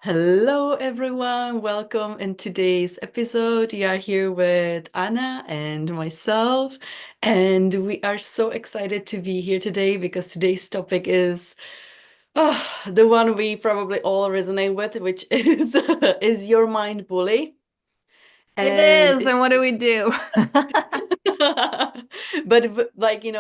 Hello, everyone. Welcome in today's episode. You are here with Anna and myself, and we are so excited to be here today because today's topic is the one we probably all resonate with, which is is your mind bully? It And is, and what do we do?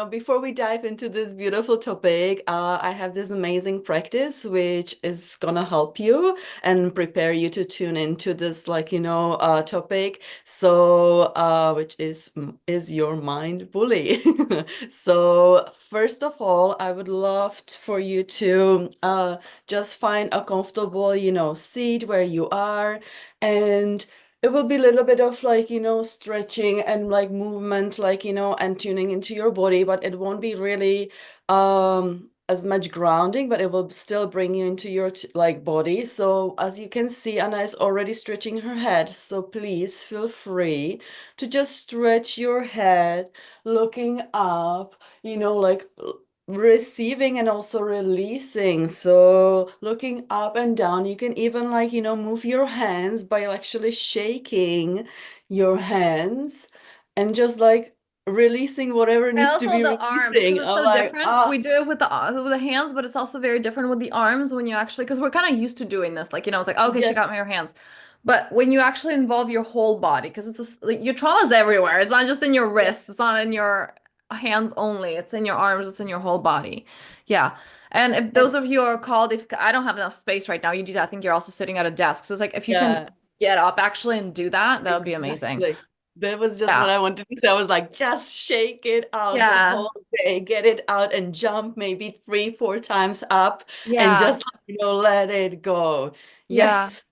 before we dive into this beautiful topic, I have this amazing practice which is gonna help you and prepare you to tune into this, topic. Which is your mind bully? So, first of all, I would love for you to just find a comfortable, seat where you are and it will be a little bit of stretching and like movement, and tuning into your body, but it won't be really as much grounding, but it will still bring you into your body. So as you can see, Anna is already stretching her head. So please feel free to just stretch your head, looking up, receiving and also releasing. So looking up and down, you can even move your hands by actually shaking your hands and just like releasing whatever And needs to also be the arms, because releasing. it's I'm so like, different. We do it with the hands, but it's also very different with the arms when you actually, because we're kind of used to doing this. Like, it's like, oh, okay, she got yes, me her hands. But when you actually involve your whole body, because like, your trauma's everywhere. It's not just in your wrists. yes, It's not in your hands only. It's in your arms. It's in your whole body. Yeah. And if and those of you are called, if I don't have enough space right now, you do. I think you're also sitting at a desk. So it's like, if you can yeah. get up actually and do that, that would be amazing. Exactly. That was just what Yeah. I wanted to say. I was like, just shake it out the Yeah. whole day, get it out and jump maybe three, four times up and Yeah. just, let it go. Yeah. Yes.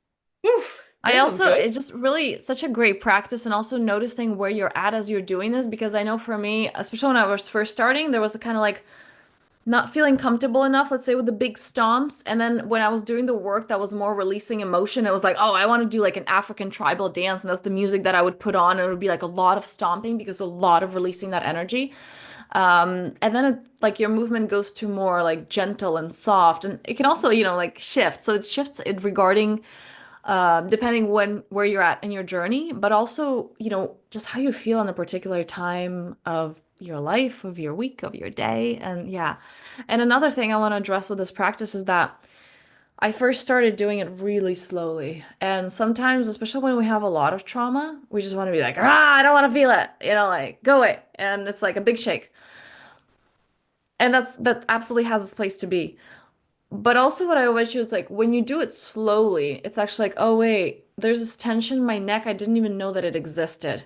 Whew, I that was also, good. it's just really such a great practice and also noticing where you're at as you're doing this because I know for me, especially when I was first starting, there was a kind of like not feeling comfortable enough, let's say with the big stomps. And then when I was doing the work that was more releasing emotion, it was like, oh, I want to do like an African tribal dance. And that's the music that I would put on. And it would be like a lot of stomping because a lot of releasing that energy. And then like your movement goes to more like gentle and soft. And it can also, like shift. So it shifts it regarding depending where you're at in your journey, but also, just how you feel in a particular time of your life, of your week, of your day. And yeah. And another thing I want to address with this practice is that I first started doing it really slowly. And sometimes, especially when we have a lot of trauma, we just want to be like, ah, I don't want to feel it, like go away. And it's like a big shake. And that absolutely has its place to be. But also what I always do is like when you do it slowly, it's actually like, oh wait, there's this tension in my neck. I didn't even know that it existed.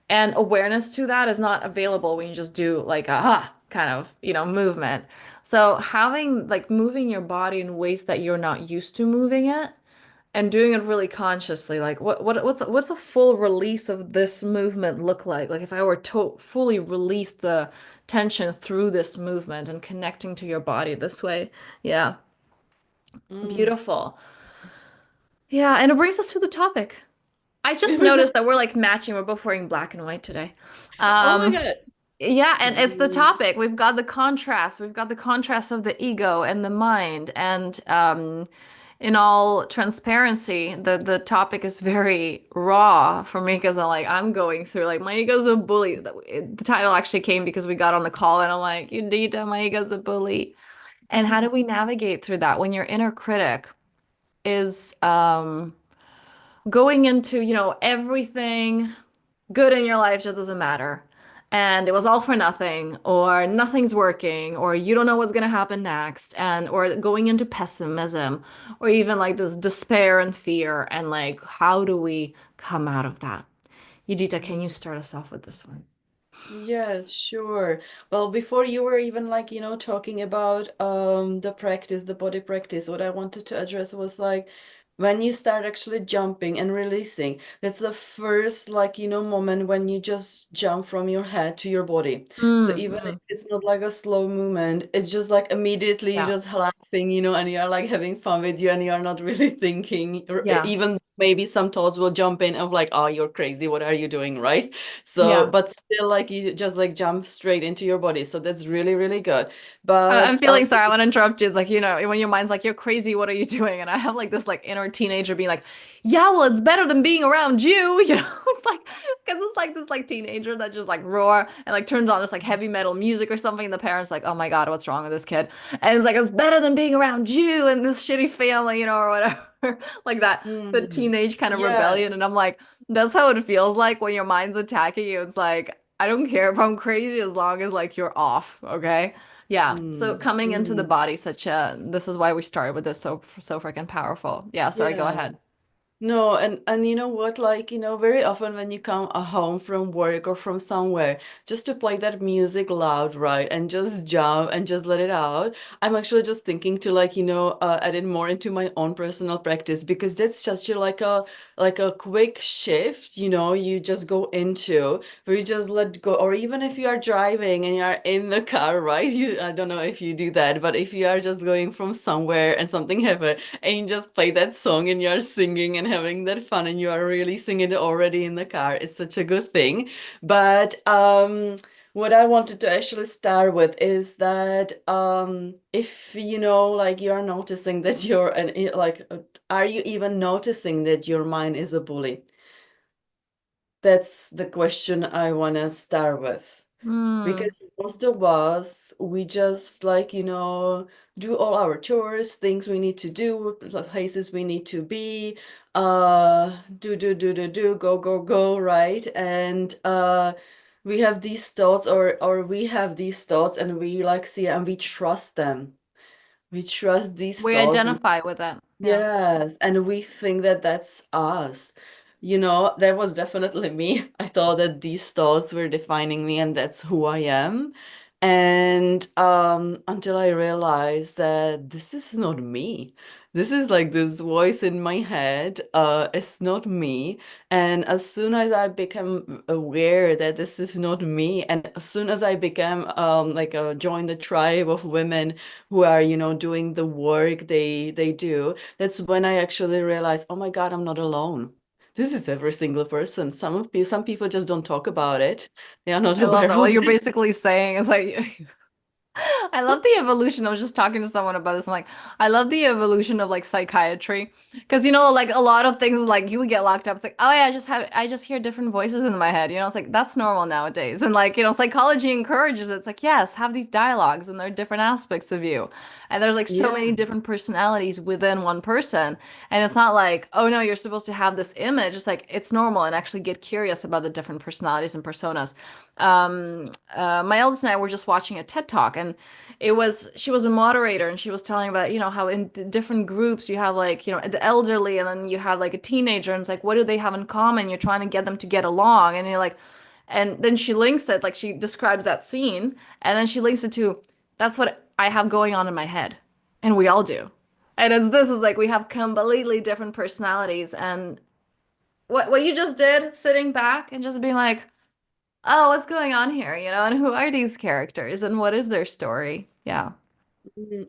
And awareness to that is not available when you just do like a kind of, movement. So having like moving your body in ways that you're not used to moving it and doing it really consciously, like what's a full release of this movement look like? Like if I were to fully release the tension through this movement and connecting to your body this way. Yeah. Mm. Beautiful. Yeah, and it brings us to the topic. I just It was, noticed that we're like matching. We're both wearing black and white today. oh my Um, God. yeah, and it's the Mm. topic. We've got the contrast. We've got the contrast of the ego and the mind. And in all transparency, the topic is very raw for me because I'm going through like my ego's a bully. The title actually came because we got on the call and I'm like, Judita, my ego's a bully. And how do we navigate through that when your inner critic is going into, everything good in your life just doesn't matter. And it was all for nothing, or nothing's working, or you don't know what's going to happen next, and or going into pessimism, or even like this despair and fear. And like, how do we come out of that? Yudita, can you start us off with this one? Yes, sure. Well, before you were even talking about the practice, the body practice, what I wanted to address was like when you start actually jumping and releasing, that's the first moment when you just jump from your head to your body. So even if Mm-hmm. it's not like a slow movement, it's just like immediately you're Yeah. just laughing, and you're like having fun with you and you're not really thinking, or Yeah. even maybe some thoughts will jump in of like, oh, you're crazy, what are you doing, right? So, Yeah. but still, like you just like jump straight into your body. So that's really, really good. I'm But feeling sorry. I want to interrupt you. It's like, when your mind's like, you're crazy, what are you doing? And I have like this like inner a teenager being like, yeah, well, it's better than being around you, you know? It's like, because it's like this like teenager that just like roar and like turns on this like heavy metal music or something. And the parents like, oh my God, what's wrong with this kid? And it's like, it's better than being around you and this shitty family, you know, or whatever. Like that, the Mm. teenage kind of Yeah. rebellion. And I'm like, that's how it feels like when your mind's attacking you. It's like, I don't care if I'm crazy as long as like you're off, okay? Yeah. So Mm. coming into the Mm. body, this is why we started with this so freaking powerful. Yeah, sorry, go Yeah. ahead. No, and you know what, like, very often when you come home from work or from somewhere, just to play that music loud, right, and just jump and just let it out. I'm actually just thinking to like, add it more into my own personal practice because that's such a like a quick shift, you just go into where you just let go, or even if you are driving and you are in the car, right? I don't know if you do that, but if you are just going from somewhere and something happens and you just play that song and you're singing and having that fun and you are really singing it already in the car. It's such a good thing. But what I wanted to actually start with is that if like you're noticing that you're are you even noticing that your mind is a bully? That's the question I want to start with. Hmm. Because most of us, we just like, do all our chores, things we need to do, places we need to be, go, go, go, right? And we have these thoughts or we have these thoughts and we like see and we trust them. We trust these We thoughts. identify with it. Yeah. Yes, and we think that that's us. That was definitely me. I thought that these thoughts were defining me and that's who I am. And until I realized that this is not me. This is like this voice in my head. It's not me. And as soon as I became aware that this is not me, and as soon as I became joined the tribe of women who are, doing the work they do, that's when I actually realized, oh my God, I'm not alone. This is every single person. Some people just don't talk about it. They are not I love aware that. What of you're it. basically saying is like I love the evolution. I was just talking to someone about this. I'm like, I love the evolution of like psychiatry. Because like a lot of things like you would get locked up. It's like, oh yeah, I just hear different voices in my head. It's like that's normal nowadays. And like, psychology encourages it. It's like, yes, have these dialogues and there are different aspects of you. And there's like so Yeah. many different personalities within one person. And it's not like, oh no, you're supposed to have this image. It's like it's normal and actually get curious about the different personalities and personas. My eldest and I were just watching a TED Talk, and she was a moderator, and she was telling about, how in different groups you have like, the elderly, and then you have like a teenager, and it's like, what do they have in common? You're trying to get them to get along, and you're like, and then she links it, like she describes that scene, and then she links it to, that's what I have going on in my head, and we all do. And this is like we have completely different personalities, and what you just did, sitting back and just being like, oh, what's going on here? And who are these characters and what is their story? Yeah.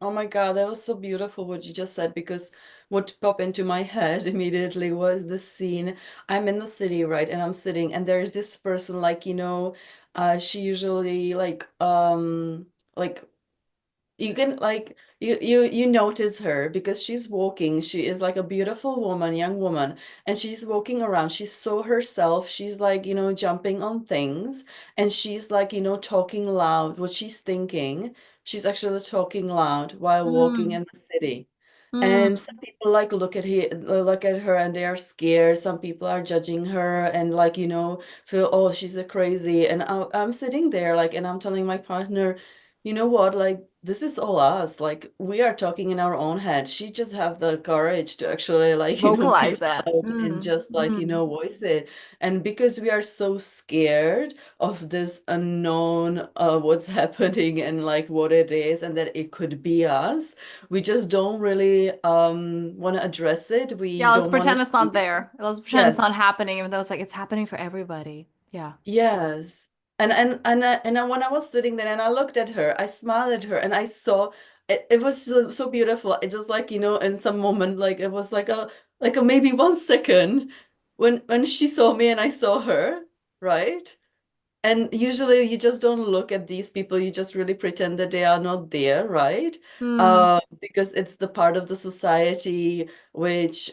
Oh my God, that was so beautiful what you just said because what popped into my head immediately was the scene. I'm in the city, right? And I'm sitting and there's this person like, she usually like you can like you notice her because she's walking. She is like a beautiful woman, young woman, and she's walking around. She saw herself. She's like, jumping on things, and she's like, talking loud what she's thinking. She's actually talking loud while walking Mm, in the city. mm, And some people like look at her and they are scared. Some people are judging her and like, feel, oh, she's a crazy. And I'm sitting there like, and I'm telling my partner, you know what? Like, this is all us. Like, we are talking in our own head. She just have the courage to actually, like, be vocalize it. loud and Mm, just, like, mm. voice it. And because we are so scared of this unknown, what's happening and, like, what it is, and that it could be us, we just don't really want to address it. We Yeah, let's don't want to pretend it's not see. there. Let's pretend it's Yes. not happening, even though it's like it's happening for everybody. Yeah. Yes. When I was sitting there and I looked at her, I smiled at her and I saw it was so beautiful. It just like, in some moment, like it was like a maybe 1 second when she saw me and I saw her, right? And usually you just don't look at these people, you just really pretend that they are not there, right? Hmm. Because it's the part of the society which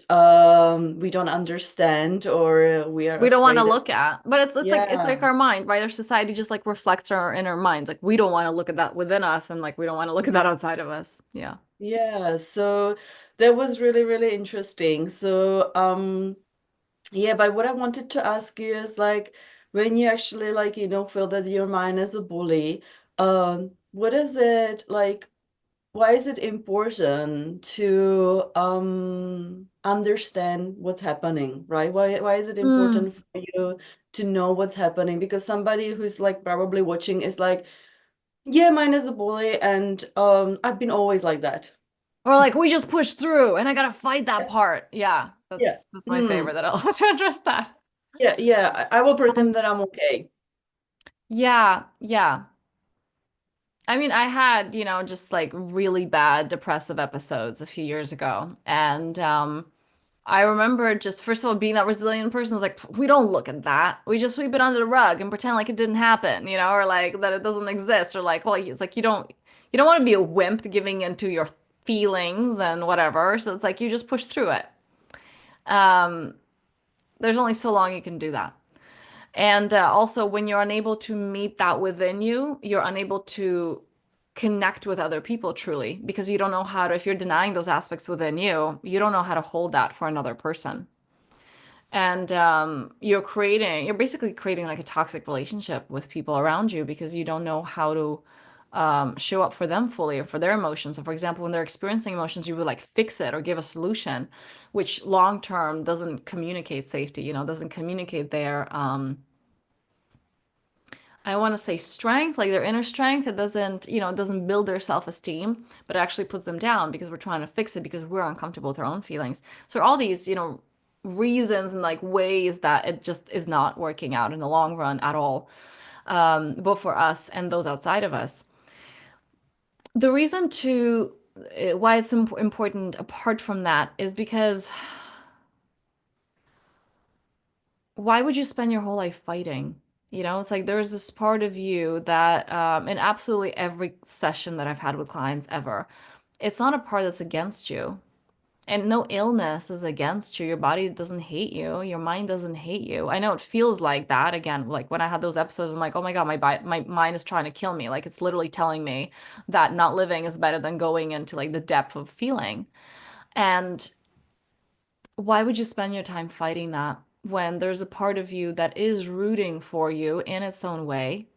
we don't understand or we are We don't want to afraid of. look at. But it's like Yeah. our mind, right? Our society just like reflects our inner minds. Like we don't want to look at that within us and like we don't want to look at that outside of us. Yeah. Yeah. So that was really, really interesting. So, yeah, but what I wanted to ask you is like when you actually like, feel that your mind is a bully, what is it like? Why is it important to understand what's happening, right? Why is it Hmm. important for you to know what's happening? Because somebody who's like probably watching is like, yeah, mine is a bully, and I've been always like that. Or like we just push through and I gotta fight that part. Yeah, Yeah. that's my favorite Mm. that I'll have to address that. Yeah, yeah. I will Um, pretend that I'm okay. yeah, yeah. I mean, I had, just like really bad depressive episodes a few years ago. And I remember just first of all being that resilient person. I was like, we don't look at that. We just sweep it under the rug and pretend like it didn't happen, or like that it doesn't exist, or like, well, it's like you don't want to be a wimp giving into your feelings and whatever. So it's like you just push through it. Um, there's only so long you can do that. And also, when you're unable to meet that within you, you're unable to connect with other people truly because you don't know how to, if you're denying those aspects within you, you don't know how to hold that for another person. And you're basically creating like a toxic relationship with people around you because you don't know how to show up for them fully or for their emotions. So, for example, when they're experiencing emotions, you would like fix it or give a solution, which long term doesn't communicate safety, doesn't communicate their I want to say strength, like their inner strength. It doesn't build their self-esteem, but it actually puts them down because we're trying to fix it because we're uncomfortable with our own feelings. So all these, reasons and like ways that it just is not working out in the long run at all, both for us and those outside of us. The reason to why it's important apart from that is because why would you spend your whole life fighting? It's like there's this part of you that, in absolutely every session that I've had with clients ever, it's not a part that's against you. And no illness is against you. Your body doesn't hate you. Your mind doesn't hate you. I know it feels like that. Again, like when I had those episodes, I'm like, oh my God, my mind is trying to kill me. Like it's literally telling me that not living is better than going into like the depth of feeling. And why would you spend your time fighting that when there's a part of you that is rooting for you in its own way?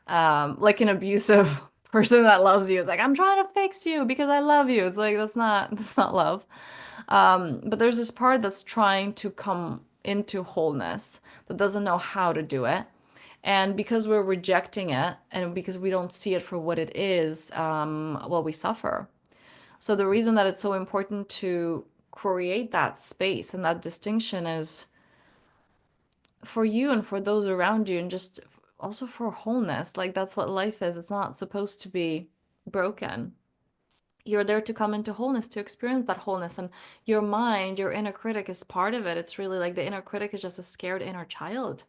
Like an abusive person that loves you is like, I'm trying to fix you because I love you. It's like that's not love. But there's this part that's trying to come into wholeness that doesn't know how to do it. And because we're rejecting it and because we don't see it for what it is, well, we suffer. So the reason that it's so important to create that space and that distinction is for you and for those around you and just also for wholeness. Like that's what life is. It's not supposed to be broken. You're there to come into wholeness, to experience that wholeness. And your mind, your inner critic is part of it. It's really like the inner critic is just a scared inner child.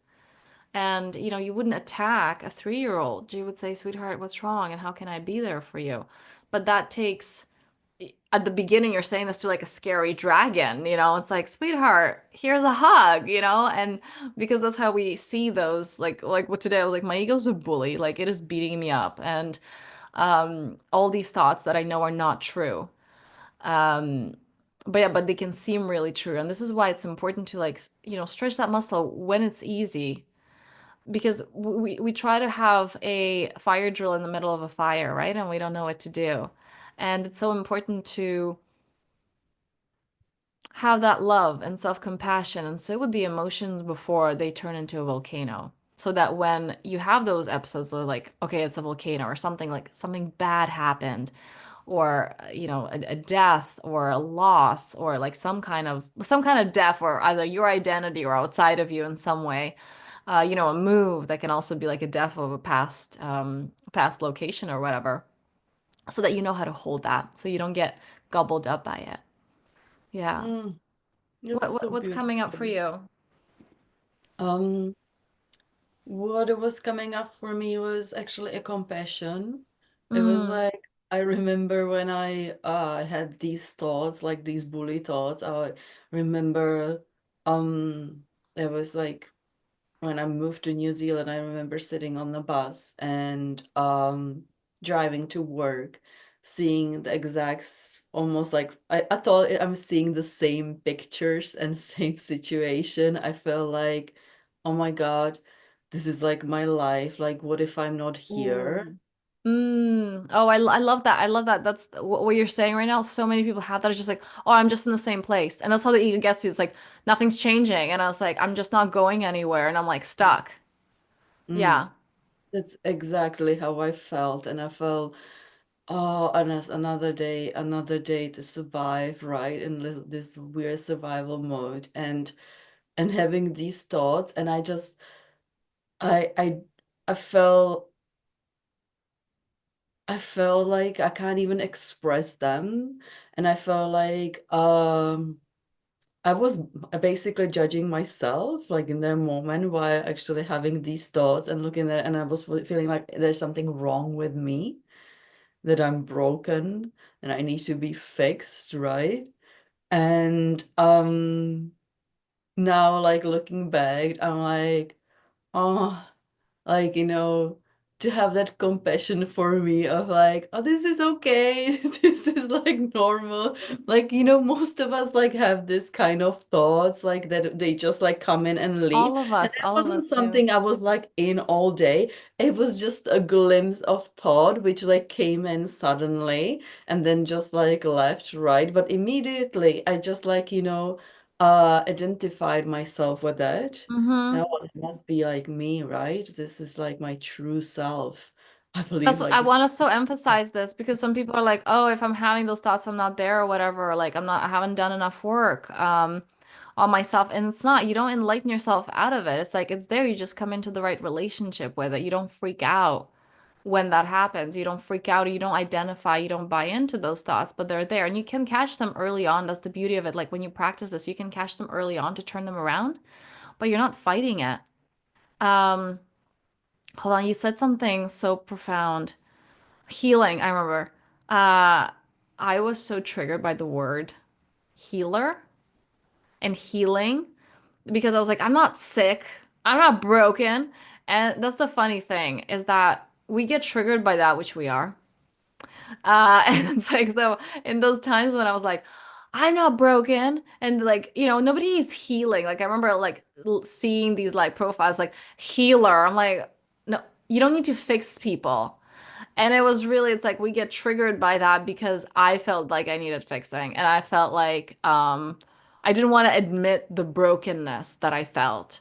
And you wouldn't attack a 3-year-old. You would say, sweetheart, what's wrong? And how can I be there for you? But that takes at the beginning you're saying this to like a scary dragon, it's like, sweetheart, here's a hug, and because that's how we see those, like what today I was like, my ego's a bully, like it is beating me up, and all these thoughts that I know are not true. um but yeah, but they can seem really true, and this is why it's important to like stretch that muscle when it's easy, because we try to have a fire drill in the middle of a fire, right? And we don't know what to do. And it's so important to have that love and self-compassion and sit with the emotions before they turn into a volcano. So that when you have those episodes of like, okay, it's a volcano or something, like something bad happened, or a death or a loss or like some kind of death or either your identity or outside of you in some way, a move that can also be like a death of a past location or whatever, so that you know how to hold that so you don't get gobbled up by it. Yeah. Mm, it What, was what so what's coming up for beautiful. you? Um, what it was coming up for me was actually a compassion. It was Mm. like I remember when I had these thoughts, like these bully thoughts. I remember it was like when I moved to New Zealand, I remember sitting on the bus and driving to work, seeing the almost like I thought I'm seeing the same pictures and same situation. I felt like, oh my God, this is like my life. Like, what if I'm not here? Ooh. Mm. Oh, I love that. I love that. That's what you're saying right now. So many people have that. It's just like, oh, I'm just in the same place. And that's how the ego gets you. It's like, nothing's changing. And I was like, I'm just not going anywhere. And I'm like stuck. Mm, Yeah. that's exactly how I felt. And I felt, oh, and as another day to survive, right? In this weird survival mode. And having these thoughts, and I I I felt I felt like I can't even express them, and I felt like I was basically judging myself like in that moment while actually having these thoughts and looking at it, and I was feeling like there's something wrong with me, that I'm broken and I need to be fixed, right? And now like looking back, I'm like, oh, like, to have that compassion for me of like, oh, this is okay. This is like normal. Like, most of us like have this kind of thoughts like that they just like come in and leave. And that All of wasn't us do. something I was like in all day. It was just a glimpse of thought which like came in suddenly and then just like left, right? But immediately I just like, identified myself with that. Mm-hmm. No, it must be like me, right? This is like my true self. I believe That's like I this. want to so emphasize this because some people are like, oh, if I'm having those thoughts, I'm not there or whatever. Or like I haven't done enough work on myself. And it's not, you don't enlighten yourself out of it. It's like it's there. You just come into the right relationship with it. You don't freak out when that happens. You don't freak out, or you don't identify, you don't buy into those thoughts, but they're there. And you can catch them early on. That's the beauty of it. Like when you practice this, you can catch them early on to turn them around, but you're not fighting it. Um, Hold on, you said something so profound. Healing, I remember. Uh, I was so triggered by the word healer and healing because I was like, I'm not sick, I'm not broken. And that's the funny thing is that we get triggered by that, which we are. And it's like, so in those times when I was like, I'm not broken, and like, nobody is healing. Like, I remember like seeing these like profiles like healer. I'm like, no, you don't need to fix people. And it was really, it's like we get triggered by that because I felt like I needed fixing. And I felt like I didn't want to admit the brokenness that I felt.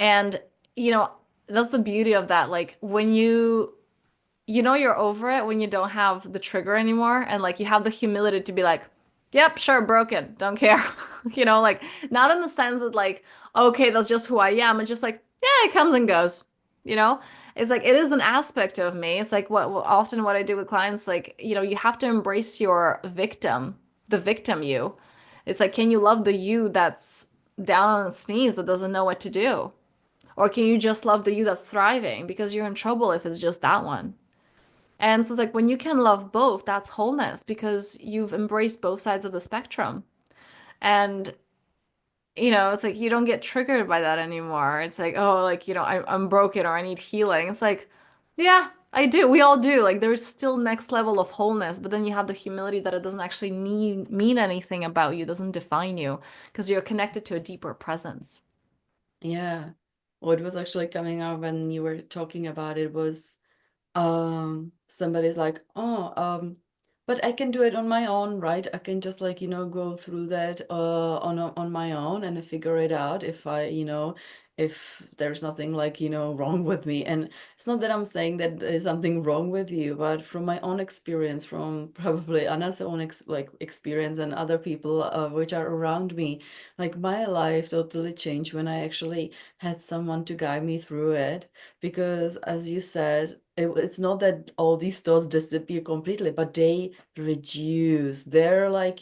And, you know, that's the beauty of that. Like when you're over it when you don't have the trigger anymore and like you have the humility to be like, yep, sure, broken, don't care. Like not in the sense that like, okay, that's just who I am. It's just like, yeah, it comes and goes. You know? It's like it is an aspect of me. It's like often what I do with clients, like, you have to embrace your victim, the victim you. It's like, can you love the you that's down on its knees that doesn't know what to do? Or can you just love the you that's thriving? Because you're in trouble if it's just that one. And so it's like when you can love both, that's wholeness because you've embraced both sides of the spectrum. And, it's like you don't get triggered by that anymore. It's like, oh, like, I'm broken or I need healing. It's like, yeah, I do. We all do. Like there's still next level of wholeness, but then you have the humility that it doesn't actually mean anything about you, doesn't define you because you're connected to a deeper presence. Yeah. What was actually coming out when you were talking about it was somebody's like, oh, but I can do it on my own, right? I can just like, go through that on my own and figure it out if if there's nothing like, wrong with me. And it's not that I'm saying that there's something wrong with you, but from my own experience, from probably Anna's own experience and other people which are around me, like my life totally changed when I actually had someone to guide me through it. Because as you said, it's not that all these thoughts disappear completely, but they reduce their like,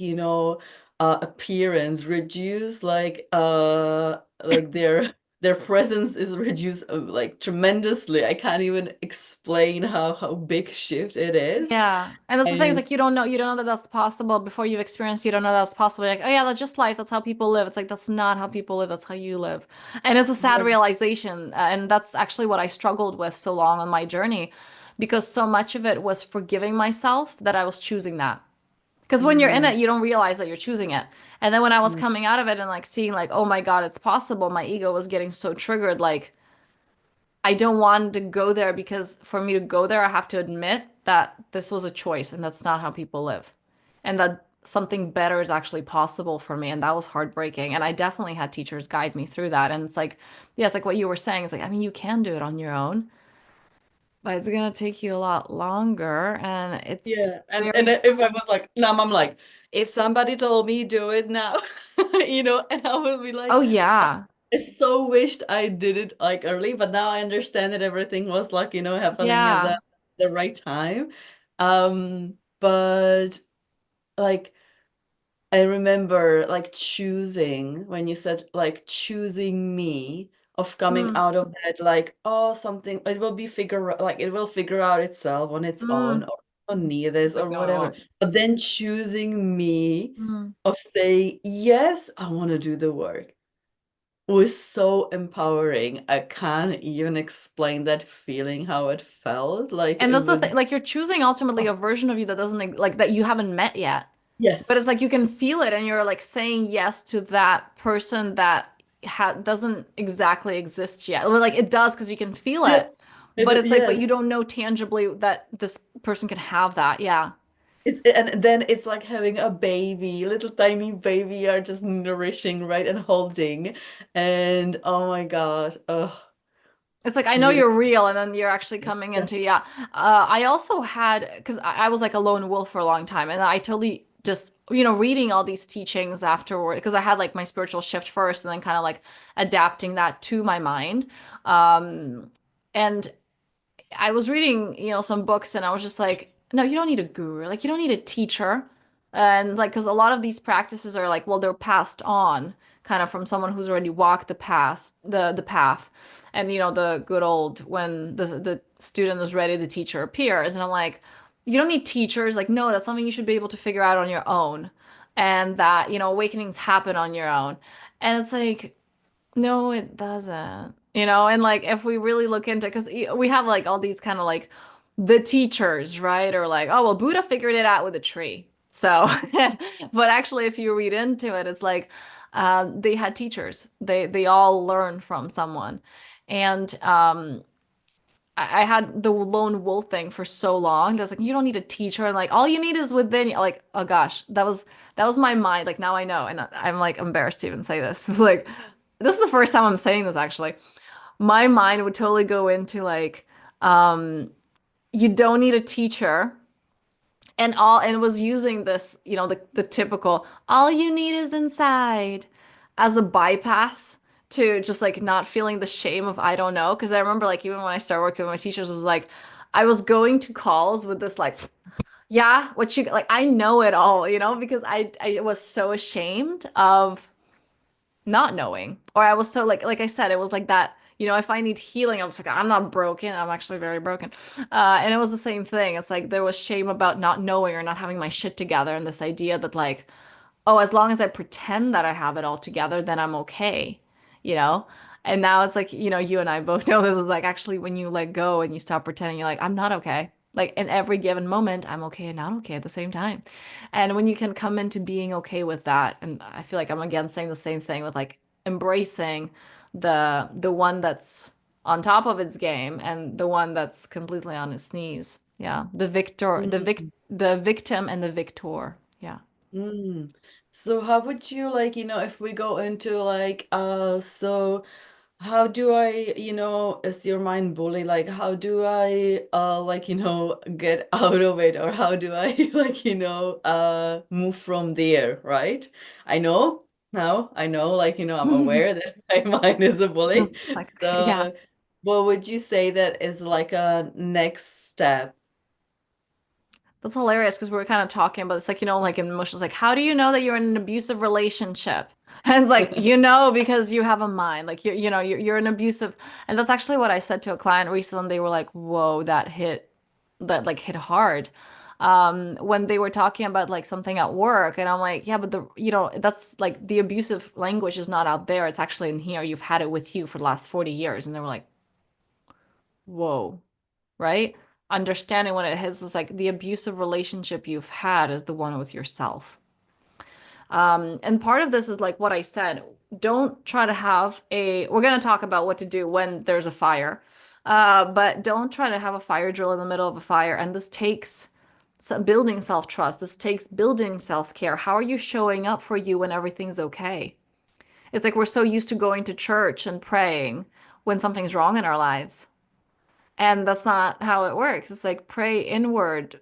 appearance, reduce like their their presence is reduced like tremendously. I can't even explain how big shift it is. Yeah. And that's the thing, is And like you don't know that that's possible before you've experienced, you don't know that's possible. You're like, oh yeah, that's just life. That's how people live. It's like, that's not how people live. That's how you live. And it's a sad yeah. realization. And that's actually what I struggled with so long on my journey, because so much of it was forgiving myself that I was choosing that. Because when you're in Mm, it, you don't realize that you're choosing it. And then when I was mm, coming out of it and like seeing like, oh my God, it's possible, my ego was getting so triggered. Like, I don't want to go there, because for me to go there, I have to admit that this was a choice and that's not how people live. And that something better is actually possible for me. And that was heartbreaking. And I definitely had teachers guide me through that. And it's like, yeah, it's like what you were saying. It's like, I mean, you can do it on your own, but it's gonna take you a lot longer. And it's yeah. And very, if I was like, no, I'm like, if somebody told me do it now, and I would be oh like, yeah. I so wished I did it like early, but now I understand that everything was like, happening at Yeah. the right time. But like I remember like choosing when you said like choosing me of coming Mm, out of that like oh something it will figure out itself on its own mm. or I don't need this Like, or no, it whatever. won't. But then choosing me Mm. of saying yes, I want to do the work was so empowering. I can't even explain that feeling, how it felt. Like And it that's the thing, was like you're choosing ultimately a version of you that doesn't like that you haven't met yet. But it's yes. like you can feel it and you're like saying yes to that person that ha doesn't exactly exist yet. Well, like it does because you can feel Yeah. it. But it's like, but Yes. you don't know tangibly that this person can have that. Yeah. And then it's like having a baby, little tiny baby you're just nourishing, right, and holding. And oh my God, oh, It's like I know you're beautiful. real, and then you're actually coming Yeah. into yeah. I also had because I was like a lone wolf for a long time, and I totally just reading all these teachings afterward because I had like my spiritual shift first, and then kind of like adapting that to my mind. And I was reading, some books and I was just like, no, you don't need a guru. Like, you don't need a teacher. And like, because a lot of these practices are like, well, they're passed on kind of from someone who's already walked the path. And, the good old when the student is ready, the teacher appears. And I'm like, you don't need teachers. Like, no, that's something you should be able to figure out on your own. And that, awakenings happen on your own. And it's like, no, it doesn't. And like if we really look into, because we have like all these kind of like the teachers, right? Or like, oh, well, Buddha figured it out with a tree. So, but actually, if you read into it, it's like they had teachers. They all learned from someone, and I had the lone wolf thing for so long. That's like you don't need a teacher, and like all you need is within you. Like, oh gosh, that was my mind. Like now I know, and I'm like embarrassed to even say this. It's like this is the first time I'm saying this actually. My mind would totally go into like, you don't need a teacher, and was using this, the typical all you need is inside as a bypass to just like not feeling the shame of I don't know. Because I remember like even when I started working with my teachers was like I was going to calls with this like yeah, what you like I know it all, because I was so ashamed of not knowing. Or I was so like I said, it was like that, if I need healing, I'm just like, I'm not broken. I'm actually very broken. And it was the same thing. It's like there was shame about not knowing or not having my shit together, and this idea that like, oh, as long as I pretend that I have it all together, then I'm okay, you know? And now it's like, you and I both know that like actually when you let go and you stop pretending, you're like, I'm not okay. Like in every given moment, I'm okay and not okay at the same time. And when you can come into being okay with that, and I feel like I'm again saying the same thing with like embracing the one that's on top of its game and the one that's completely on its knees. Yeah. The victim and the victor. Yeah. Mm. So how would you like, if we go into like, so how do I, is your mind bully? Like, how do I, like, get out of it? Or how do I, like, move from there, right? I know now, like, I'm aware that my mind is a bully. It's like, okay, yeah. So what would you say that is like a next step? That's hilarious because we were kind of talking about it's like, like in emotions, like, how do you know that you're in an abusive relationship? And it's like, because you have a mind, like you're an abusive, and that's actually what I said to a client recently. They were like, "Whoa, that like hit hard." When they were talking about like something at work, and I'm like, "Yeah, but that's like the abusive language is not out there. It's actually in here. You've had it with you for the last 40 years." And they were like, "Whoa." Right? Understanding what it is like the abusive relationship you've had is the one with yourself. And part of this is like what I said. Don't try to we're going to talk about what to do when there's a fire. But don't try to have a fire drill in the middle of a fire. And this takes building self-trust. This takes building self-care. How are you showing up for you when everything's okay? It's like we're so used to going to church and praying when something's wrong in our lives. And that's not how it works. It's like pray inward,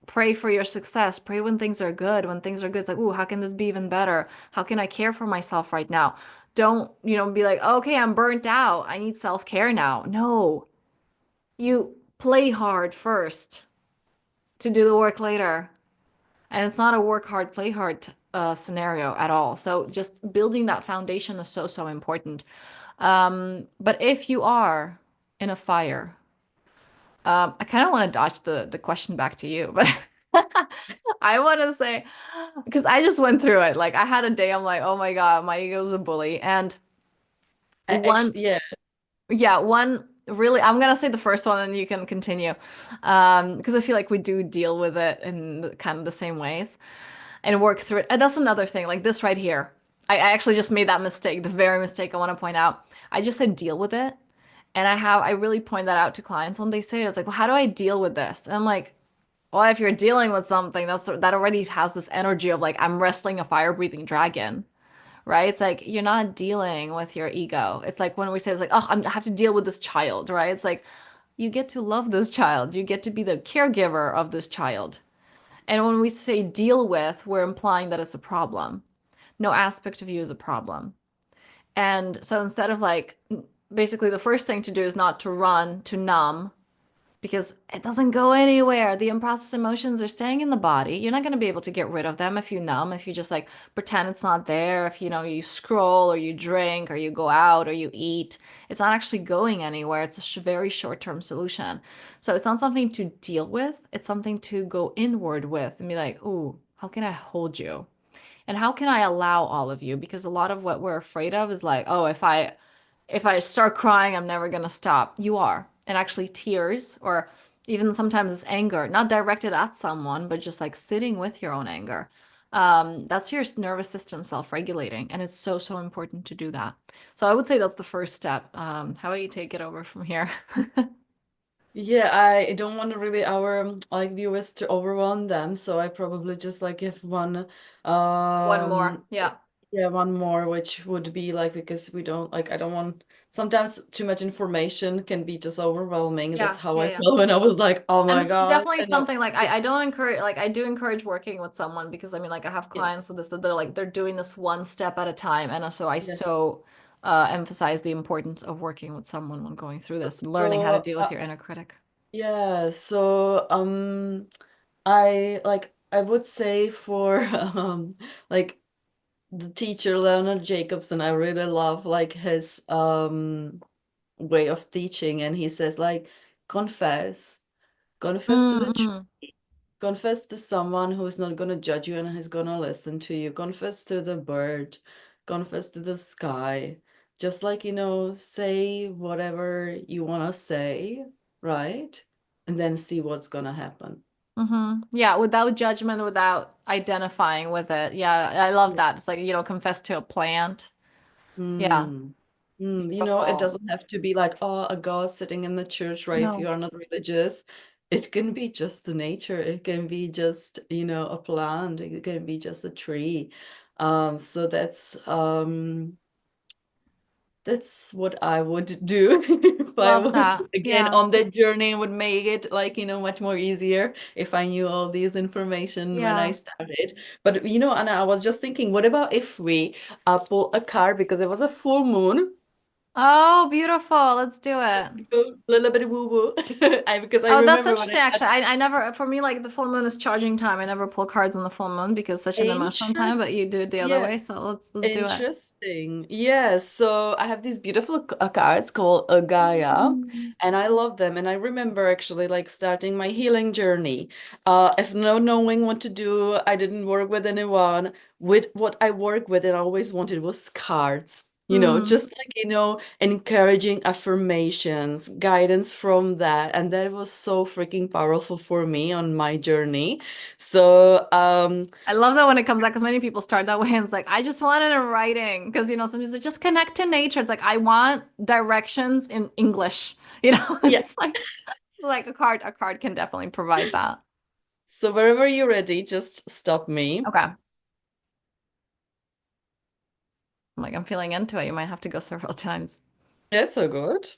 pray for your success, pray when things are good. When things are good, it's like, ooh, how can this be even better? How can I care for myself right now? Don't, be like, okay, I'm burnt out. I need self-care now. No, you play hard first to do the work later. And it's not a work hard, play hard scenario at all. So just building that foundation is so, so important. But if you are in a fire, I kind of want to dodge the question back to you, but I want to say because I just went through it. Like I had a day, I'm like, oh my God, my ego's a bully. And one, Actually, yeah, yeah, one really, I'm gonna say the first one and you can continue. Because I feel like we do deal with it in kind of the same ways and work through it. And that's another thing, like this right here. I actually just made that mistake, the very mistake I want to point out. I just said deal with it. And I really point that out to clients when they say it. It's like, well, how do I deal with this? And I'm like, well, if you're dealing with something that already has this energy of like, I'm wrestling a fire-breathing dragon, right? It's like you're not dealing with your ego. It's like when we say it's like, oh, I have to deal with this child, right? It's like you get to love this child. You get to be the caregiver of this child. And when we say deal with, we're implying that it's a problem. No aspect of you is a problem. And so instead of like, basically the first thing to do is not to run, to numb, because it doesn't go anywhere. The unprocessed emotions are staying in the body. You're not going to be able to get rid of them if you numb, if you just like pretend it's not there, if you scroll or you drink or you go out or you eat. It's not actually going anywhere. It's a very short-term solution. So it's not something to deal with. It's something to go inward with and be like, "Ooh, how can I hold you? And how can I allow all of you?" Because a lot of what we're afraid of is like, "Oh, if I start crying, I'm never gonna stop." You are. And actually tears, or even sometimes it's anger, not directed at someone, but just like sitting with your own anger. That's your nervous system self-regulating, and it's so, so important to do that. So I would say that's the first step. How about you take it over from here? yeah. I don't want to really our like viewers to overwhelm them, so I probably just like give one, One more. um, Yeah. yeah, one more, which would be like because we don't like I don't want sometimes too much information can be just overwhelming. That's Yeah, how yeah, I yeah. felt when I was like, oh And my this is God, definitely I know. something like I don't encourage like I do encourage working with someone because I mean like I have Yes, clients with this that they're like they're doing this one step at a time and so I yes. so emphasize the importance of working with someone when going through this and learning how to So, deal with your inner critic. yeah, so I would say for like the teacher Leonard Jacobson, I really love like his way of teaching, and he says like confess, confess to the truth, Mm-hmm. confess to someone who's not gonna judge you and who's gonna listen to you, confess to the bird, confess to the sky, just like say whatever you wanna say, right? And then see what's gonna happen. Mm-hmm. Yeah, without judgment, without identifying with it. Yeah, I love Yeah. that. It's like, confess to a plant. Yeah, Mm. It beautiful. doesn't have to be like, oh, a god sitting in the church, right? If you No. are not religious, it can be just the nature. It can be just, a plant. It can be just a tree. So that's what I would do if I Love was that. again Yeah. on that journey. Would make it like, much more easier if I knew all these information when I Yeah. started. But Anna, I was just thinking, what about if we pull a card because it was a full moon? Oh, beautiful. Let's do it. Let's go a little bit woo woo. Because I Oh, that's remember when I interesting, had actually. I never, for me, like the full moon is charging time. I never pull cards on the full moon because it's such an emotional time, but interest. you do it the other Yeah. way. So let's do it. Interesting. Yeah, so I have these beautiful cards called Gaia, Mm. and I love them. And I remember actually like starting my healing journey. If no knowing what to do, I didn't work with anyone. With what I work with and I always wanted was cards. Mm. Just like, encouraging affirmations, guidance from that. And that was so freaking powerful for me on my journey. So, I love that when it comes out because many people start that way and it's like, I just want it in writing. Because, sometimes it's just connect to nature. It's like, I want directions in English. yeah. It's like a card can definitely provide that. So wherever you're ready, just stop me. Okay. I'm feeling into it. You might have to go several times. That's so good.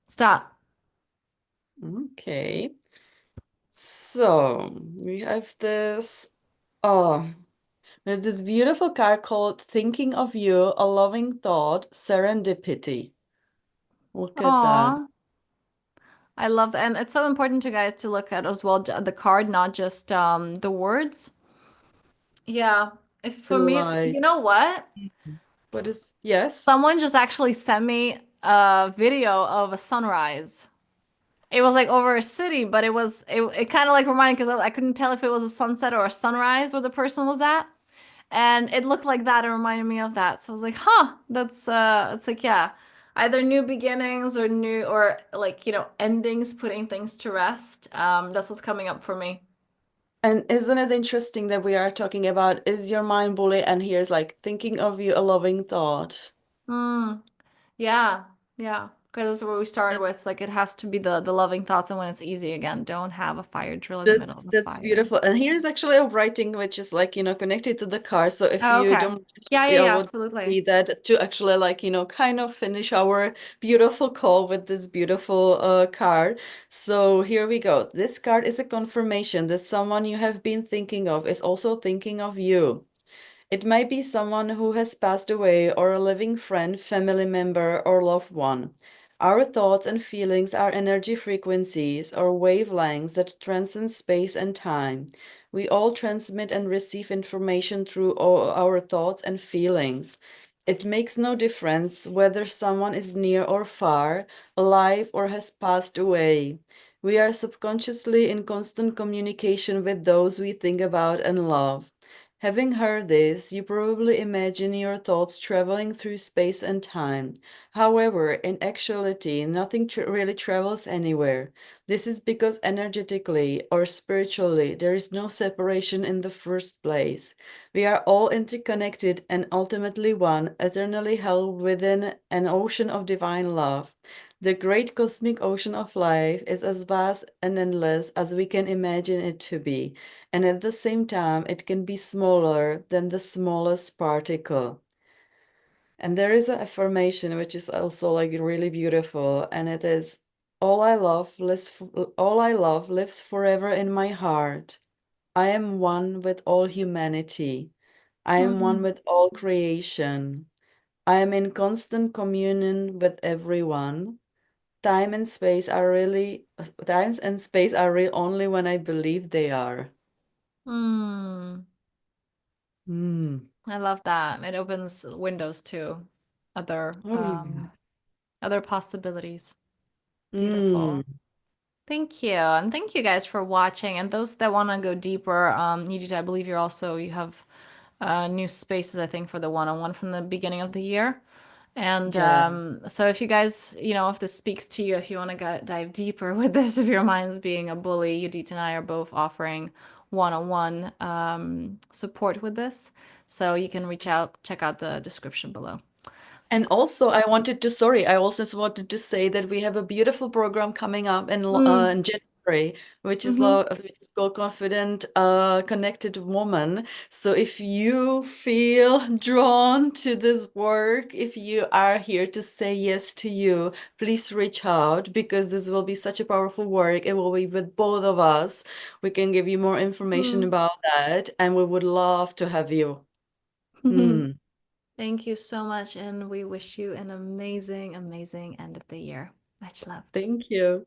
Stop. Okay. So we have this, oh, we have this beautiful card called Thinking of You, a Loving Thought, Serendipity. Look at that. Aw. I love that. And it's so important to guys to look at as well the card, not just the words. Yeah. If I for me, like, you know what? what is, yes? Someone just actually sent me a video of a sunrise. It was like over a city, but it kind of like reminded because I couldn't tell if it was a sunset or a sunrise where the person was at. And it looked like that. It reminded me of that. So I was like, huh, it's like, yeah, either new beginnings or new or like, endings, putting things to rest. That's what's coming up for me. And isn't it interesting that we are talking about is your mind bully? And here's like thinking of you, a loving thought. Mm, yeah, yeah. Because that's where we started with. It's like it has to be the loving thoughts, and when it's easy again, don't have a fire drill in the middle of the That's fire. beautiful. And here's actually a writing which is like, connected to the car. So if Oh, you okay. don't, Yeah, yeah, I yeah, would absolutely. read that to actually like, kind of finish our beautiful call with this beautiful card. So here we go. This card is a confirmation that someone you have been thinking of is also thinking of you. It might be someone who has passed away or a living friend, family member, or loved one. Our thoughts and feelings are energy frequencies or wavelengths that transcend space and time. We all transmit and receive information through all our thoughts and feelings. It makes no difference whether someone is near or far, alive or has passed away. We are subconsciously in constant communication with those we think about and love. Having heard this, you probably imagine your thoughts traveling through space and time. However, in actuality, nothing really travels anywhere. This is because energetically or spiritually, there is no separation in the first place. We are all interconnected and ultimately one, eternally held within an ocean of divine love. The great cosmic ocean of life is as vast and endless as we can imagine it to be, and at the same time, it can be smaller than the smallest particle. And there is an affirmation which is also like really beautiful, and it is all I love lives forever in my heart. I am one with all humanity. I am one Mm, with all creation. I am in constant communion with everyone. Times and space are real only when I believe they are. mm. Hmm. I love that. It opens windows to other Oh, yeah. other possibilities. Mm. Beautiful. Thank you. And thank you guys for watching. And those that want to go deeper, Nidita, I believe you have new spaces, I think, for the one-on-one from the beginning of the year. And Yeah. so if you guys, if this speaks to you, if you want to dive deeper with this, if your mind's being a bully, Judita and I are both offering one-on-one support with this. So you can reach out, check out the description below. And also, I also wanted to say that we have a beautiful program coming up Mm, in January, mm-hmm, which is called Confident, Connected Woman. So if you feel drawn to this work, if you are here to say yes to you, please reach out because this will be such a powerful work. It will be with both of us. We can give you more information mm. about that, and we would love to have you. Hmm. Thank you so much, and we wish you an amazing, amazing end of the year. Much love. Thank you.